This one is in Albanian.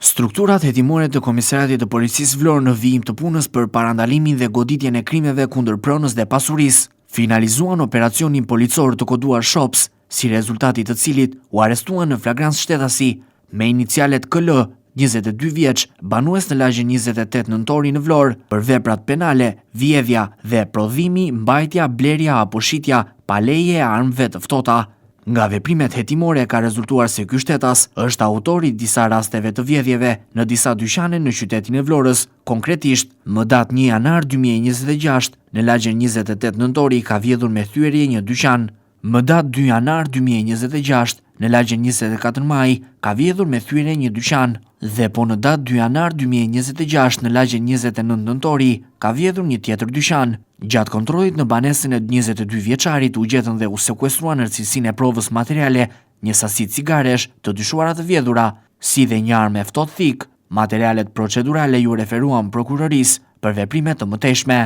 Strukturat hetimore të Komisariatit të Policisë Vlorë në vijim të punës për parandalimin dhe goditjen e krimeve kundër pronës dhe pasurisë, finalizuan operacionin policor të koduar Shops, si rezultati të cilit u arestuan në flagrancë shtetasi me inicialet KL, 22 vjeç, banues në lagjen 28 nëntori në Vlorë, për veprat penale, vjedhja dhe prodhimi, mbajtja, blerja apo shitja pa leje e armëve të ftohta. Nga veprimet hetimore ka rezultuar se ky shtetas është autori disa rasteve të vjedhjeve në disa dyqane në qytetin e Vlorës. Konkretisht, më datë 1 janar 2026, në lagjen 28 nëntori ka vjedhur me thyerje një dyqan. Më datë 2 janar 2026, në lagjen 24 maj, ka vjedhur me thyerje një dyqan. Dhe po në datë 2 janar 2026, në lagjen 29 nëntori, ka vjedhur një tjetër dyqan. Gjatë kontrollit në banesën e 22 vjeçarit u gjetën dhe u sekuestruan në cilësinë e provës materiale një sasi cigaresh të dyshuara të vjedhura, si dhe një armë e ftohtë thik. Materialet procedurale ju referuan prokurorisë për veprime të mëtejshme.